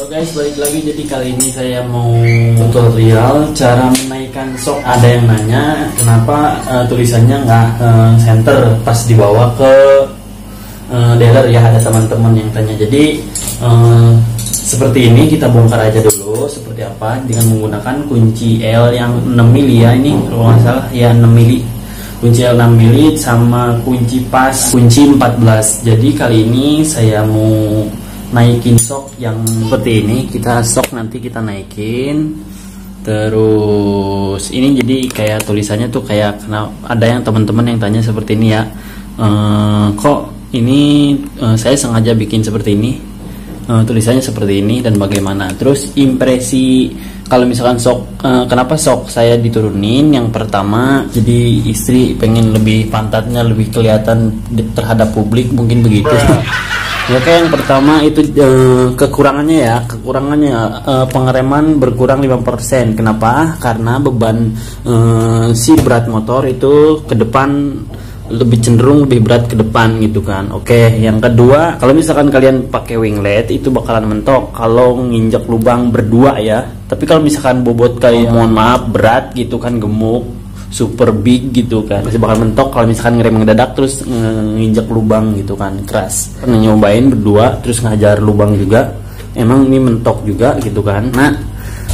Halo guys, balik lagi. Jadi kali ini saya mau tutorial cara menaikkan sok. Ada yang nanya kenapa tulisannya nggak center pas dibawa ke dealer ya. Ada teman-teman yang tanya. Jadi seperti ini, kita bongkar aja dulu seperti apa dengan menggunakan kunci L yang 6 mili ya. Ini kalau nggak salah ya 6 mili. Kunci L 6 mili sama kunci pas kunci 14. Jadi kali ini saya mau naikin sok yang seperti ini. Kita sok nanti kita naikin. Terus ini jadi kayak tulisannya tuh kayak, karena ada yang teman-teman yang tanya seperti ini ya, kok ini saya sengaja bikin seperti ini, tulisannya seperti ini dan bagaimana. Terus impresi kalau misalkan sok, kenapa sok saya diturunin? Yang pertama, jadi istri pengen lebih pantatnya lebih kelihatan terhadap publik, mungkin begitu. Ya, kayak yang pertama itu kekurangannya pengereman berkurang 5%. Kenapa? Karena beban si berat motor itu ke depan lebih cenderung lebih berat ke depan gitu kan. Oke, yang kedua, kalau misalkan kalian pakai winglet itu bakalan mentok kalau nginjak lubang berdua ya. Tapi kalau misalkan bobot kayak mohon maaf berat gitu kan, gemuk, super big gitu kan, masih bakal mentok kalau misalkan ngerem mendadak terus nginjak lubang gitu kan, keras. Pernah nyobain berdua terus ngajar lubang juga, emang ini mentok juga gitu kan. Nah,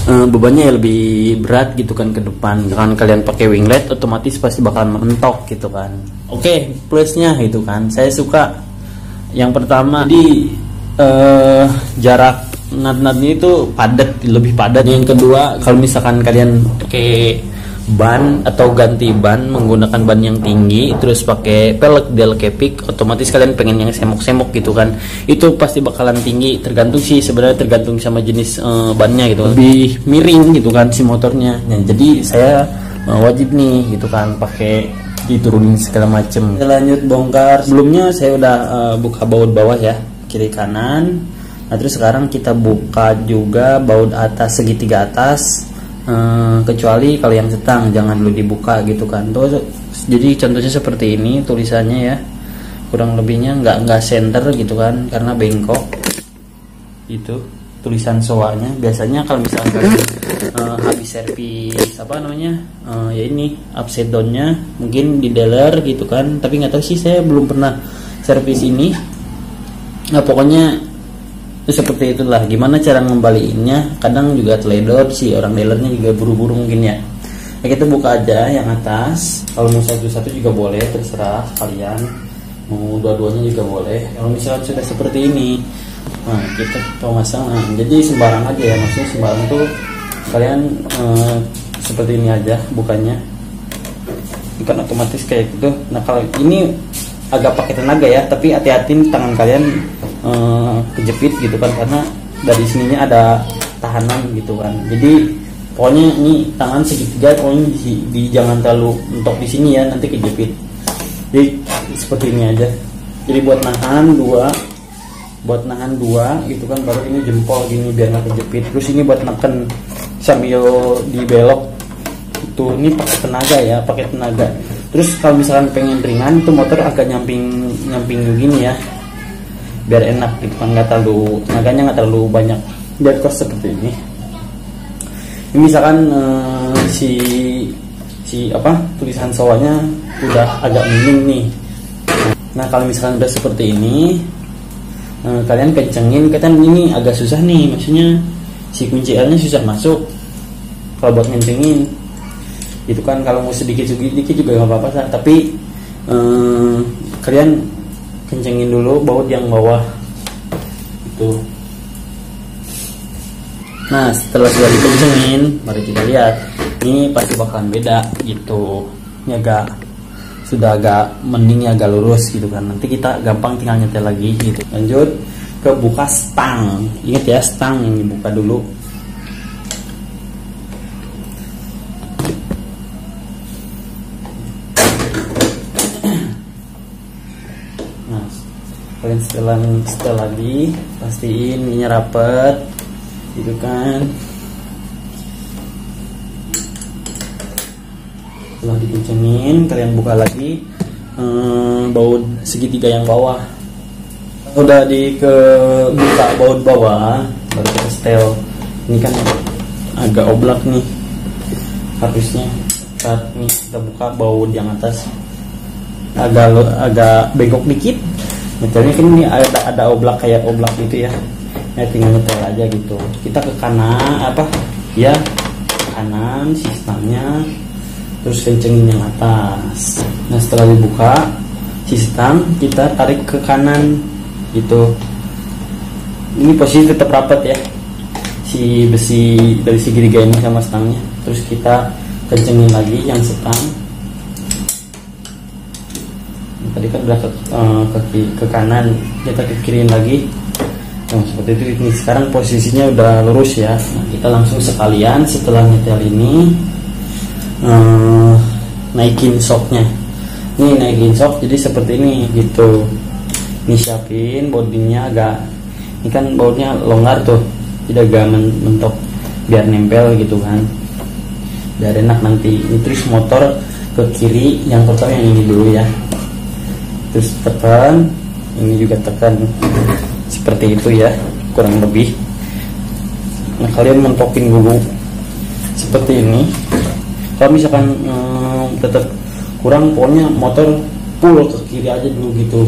bebannya lebih berat gitu kan ke depan. Kan kalian pakai winglet otomatis pasti bakal mentok gitu kan. Oke, plusnya itu kan, saya suka yang pertama di jarak nut-nutnya itu padat, lebih padat. Yang kedua, kalau misalkan kalian pakai ban atau ganti ban menggunakan ban yang tinggi terus pakai pelek del kepik, otomatis kalian pengen yang semok-semok gitu kan, itu pasti bakalan tinggi. Tergantung sih sebenarnya, tergantung sama jenis bannya gitu, lebih miring gitu kan si motornya. Nah, jadi saya wajib nih gitu kan pakai diturunin segala macem. Lanjut bongkar. Sebelumnya saya udah buka baut bawah ya, kiri kanan. Nah, terus sekarang kita buka juga baut atas, segitiga atas. Kecuali kalau yang setang jangan dulu dibuka gitu kan. Tuh, jadi contohnya seperti ini tulisannya ya, kurang lebihnya nggak center gitu kan, karena bengkok itu tulisan soanya. Biasanya kalau misalnya kalian habis servis apa namanya ya ini upside downnya mungkin di dealer gitu kan, tapi nggak tahu sih, saya belum pernah servis ini. Nah, pokoknya seperti itulah. Gimana cara ngembaliinnya, kadang juga teledor sih, orang dealernya juga buru-buru mungkin ya. Nah, kita buka aja yang atas. Kalau mau satu-satu juga boleh, terserah kalian. Mau dua-duanya juga boleh. Kalau misalnya sudah seperti ini, nah kita pasang. Nah, jadi sembarang aja ya, maksudnya sembarang tuh kalian seperti ini aja bukanya, bukan otomatis kayak gitu. Nah, kalau ini agak pakai tenaga ya, tapi hati-hati tangan kalian kejepit gitu kan, karena dari sininya ada tahanan gitu kan. Jadi pokoknya ini tangan segitiga, pokoknya jangan terlalu mentok di sini ya, nanti kejepit. Jadi seperti ini aja. Jadi buat nahan dua gitu kan, baru ini jempol gini biar nggak kejepit. Terus ini buat neken sambil dibelok itu, ini pakai tenaga ya, pakai tenaga. Terus kalau misalkan pengen ringan itu motor agak nyamping begini ya, biar enak gitu kan, tenaganya nggak terlalu banyak, biar kos seperti ini. Ini misalkan si tulisan sawahnya udah agak miring nih. Nah, kalau misalkan udah seperti ini, kalian kencengin, kan ini agak susah nih, maksudnya si kunci L nya susah masuk kalau buat ngencengin gitu kan. Kalau mau sedikit juga nggak apa-apa, tapi kalian kencengin dulu baut yang bawah itu. Nah, setelah sudah dikencengin, mari kita lihat. Ini pasti bakalan beda gitu. Ini sudah agak mending, agak lurus gitu kan. Nanti kita gampang tinggal nyetel lagi gitu. Lanjut ke buka stang. Ingat ya, stang yang dibuka dulu. Kalian setel lagi, pastiin ininya rapet gitu kan. Setelah dikencengin, kalian buka lagi baut segitiga yang bawah. Udah buka baut bawah, baru kita setel. Ini kan agak oblak nih, harusnya saat ini kita buka baut yang atas agak bengkok dikit. Nyetelnya kan ini ada oblak, kayak oblak gitu ya. Tinggal nyetel aja gitu. Kita ke kanan ya, kanan sistemnya, terus kencengin yang atas. Nah setelah dibuka sistem, kita tarik ke kanan gitu. Ini posisi tetap rapat ya, si besi dari segitiga ini sama stangnya. Terus kita kencengin lagi yang setang. Tadi kan udah ke kanan, kita ke kiri lagi. Nah, seperti itu. Ini sekarang posisinya udah lurus ya. Nah, kita langsung sekalian setelah nyetel ini naikin shocknya. Nih naikin shock jadi seperti ini gitu. Ini siapin bodinya ini kan bautnya longgar tuh, tidak agak mentok biar nempel gitu kan, biar enak nanti. Ini terus motor ke kiri, yang pertama yang ini dulu ya, terus tekan, ini juga tekan. Seperti itu ya kurang lebih. Nah kalian mentokin dulu seperti ini. Kalau misalkan tetap kurang, pokoknya motor pull ke kiri aja dulu gitu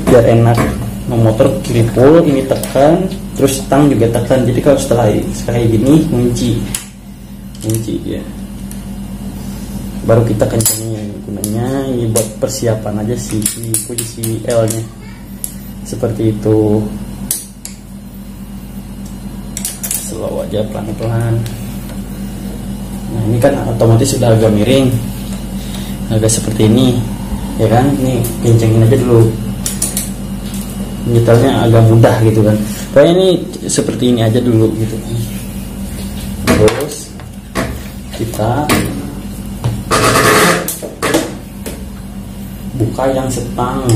biar enak. Nah motor kiri pull, ini tekan, terus stang juga tekan. Jadi kalau setelah kayak gini kunci ya, baru kita kencangin. Gunanya ini buat persiapan aja sih, posisi L nya seperti itu. Slow aja, pelan-pelan. Nah ini kan otomatis sudah agak miring, agak seperti ini ya kan. Ini kencengin aja dulu, nyetelnya agak mudah gitu kan. Pokoknya ini seperti ini aja dulu gitu. Terus kita buka yang setang,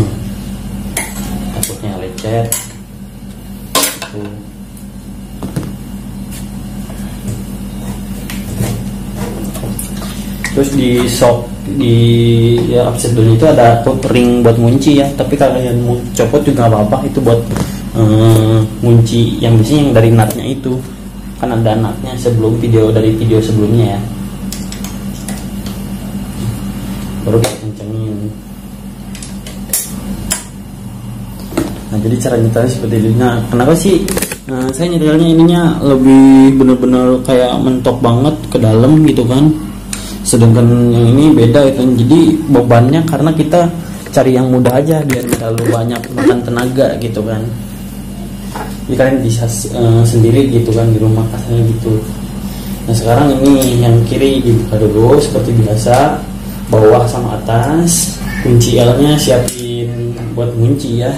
takutnya lecet gitu. Terus di shock ya offset dulu itu ada ring buat ngunci ya, tapi kalau kalian mau copot juga nggak apa-apa. Itu buat ngunci yang biasanya yang dari nutnya itu kan ada nutnya dari video sebelumnya ya. Baru kita kencengin. Nah jadi cara nyetelnya seperti ini. Nah kenapa sih saya nyetelnya ininya lebih bener-bener kayak mentok banget ke dalam gitu kan, sedangkan yang ini beda itu. Jadi bebannya karena kita cari yang mudah aja biar nggak terlalu banyak makan tenaga gitu kan. Jadi kalian bisa sendiri gitu kan di rumah kasarnya gitu. Nah sekarang ini yang kiri dibuka dulu seperti biasa, bawah sama atas. Kunci L nya siapin buat kunci ya.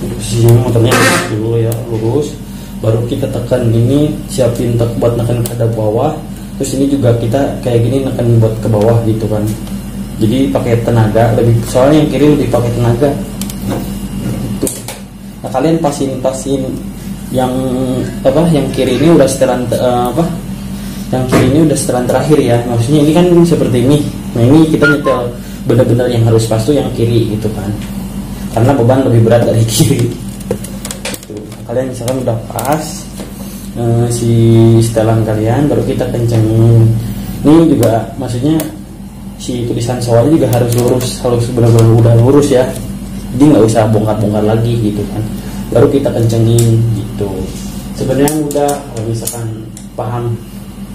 Posisinya motornya dulu ya, lurus. Baru kita tekan ini, siapin buat neken ke bawah. Terus ini juga kita kayak gini neken buat ke bawah gitu kan. Jadi pakai tenaga lebih, soalnya yang kiri lebih pakai tenaga gitu. Nah kalian pasin yang yang kiri ini udah setelan yang kiri ini udah setelan terakhir ya. Maksudnya ini kan seperti ini. Nah ini kita nyetel benar-benar yang harus pas tuh yang kiri gitu kan, karena beban lebih berat dari kiri gitu. Kalian misalkan udah pas si setelan kalian, baru kita kencengin. Ini juga maksudnya si tulisan soalnya juga harus lurus, harus benar-benar udah lurus ya. Jadi nggak usah bongkar-bongkar lagi gitu kan. Baru kita kencengin gitu. Sebenarnya udah, kalau misalkan paham,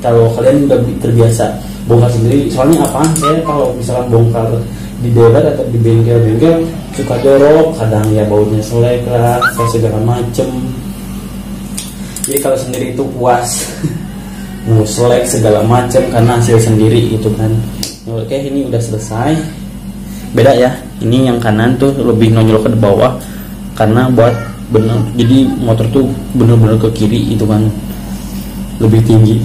kalau kalian udah terbiasa bongkar sendiri. Soalnya apa? Saya kalau misalkan bongkar di dealer atau di bengkel-bengkel suka jorok, kadang ya baunya selek lah, atau segala macem. Jadi kalau sendiri itu puas mau selek segala macem karena hasil sendiri gitu kan. Oke, ini udah selesai. Beda ya, ini yang kanan tuh lebih nonjol ke bawah karena buat bener, jadi motor tuh bener-bener ke kiri itu kan, lebih tinggi.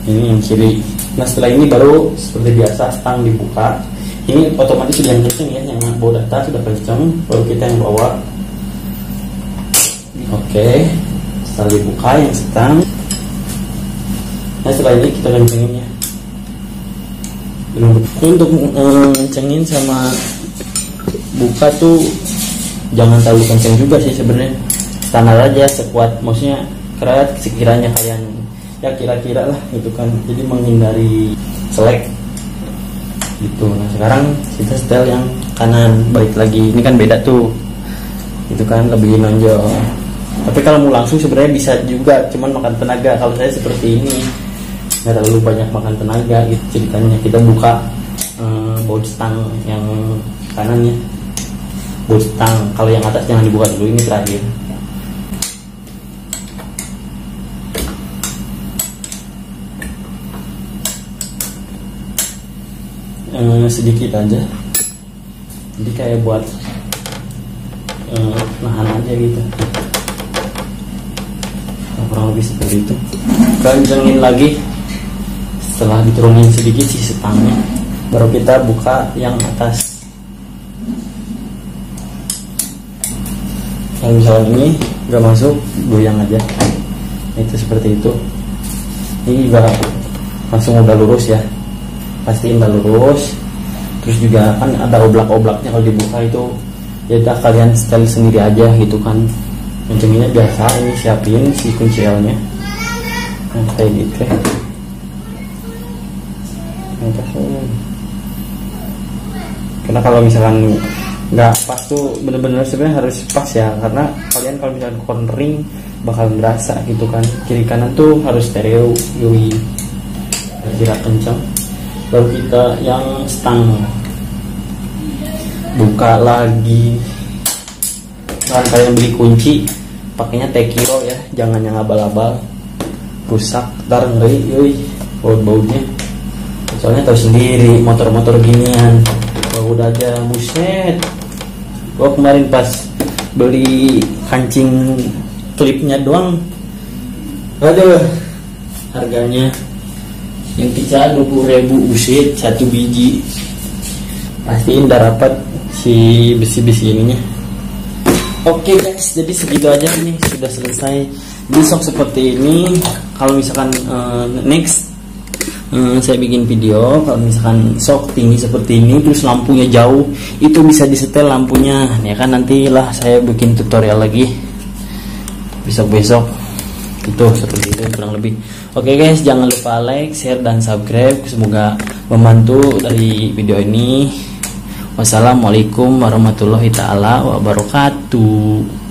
Ini yang kiri. Nah setelah ini baru seperti biasa stang dibuka. Ini otomatis sudah kenceng ya, yang bawa data sudah kenceng, baru kita yang bawa. Oke, setelah dibuka yang stang. Nah setelah ini kita kencengin ya. Untuk kencengin sama buka tuh jangan terlalu kenceng juga sih sebenarnya, standar aja sekuat, maksudnya kerat sekiranya kalian ya kira-kira lah gitu kan, jadi menghindari selek gitu. Nah sekarang kita setel yang kanan, balik lagi, ini kan beda tuh itu kan, lebih nonjol. Tapi kalau mau langsung sebenarnya bisa juga, cuman makan tenaga. Kalau saya seperti ini nggak terlalu banyak makan tenaga gitu ceritanya. Kita buka baut stang yang kanannya, baut stang. Kalau yang atas jangan dibuka dulu, ini terakhir. Sedikit aja, jadi kayak buat nahan aja gitu. Kurang lebih seperti itu. Kencengin lagi setelah diturunin sedikit si stangnya, baru kita buka yang atas. Kalau misalnya ini nggak masuk, goyang aja. Itu seperti itu. Ini juga langsung udah lurus ya, pastiin udah lurus. Terus juga kan ada oblak-oblaknya kalau dibuka itu, ya udah kalian setel sendiri aja gitu kan. Kencenginnya biasa, ini siapin si kunci L-nya. Nah, kayak gitu. Karena kalau misalkan nggak pas tuh, bener-bener sebenarnya harus pas ya, karena kalian kalau misalkan cornering bakal berasa gitu kan. Kiri kanan tuh harus stereo, yoi, kira kencang. Baru kita yang stang, buka lagi. Kan kalian beli kunci pakainya tekiro ya, jangan yang abal-abal, rusak ntar ngeri yoi baut-bautnya. Soalnya tahu sendiri motor-motor ginian baut aja muset. Gua kemarin pas beli kancing klipnya doang, aduh harganya yang pecah 20.000 usit satu biji. Pastiin udah rapat si besi-besi ininya. Oke guys, jadi segitu aja nih, sudah selesai. Besok seperti ini. Kalau misalkan next saya bikin video, kalau misalkan sok tinggi seperti ini terus lampunya jauh, itu bisa disetel lampunya ya kan. Nantilah saya bikin tutorial lagi besok-besok. Itu seperti itu kurang lebih. Oke guys, jangan lupa like, share, dan subscribe. Semoga membantu dari video ini. Wassalamualaikum warahmatullahi taala wabarakatuh.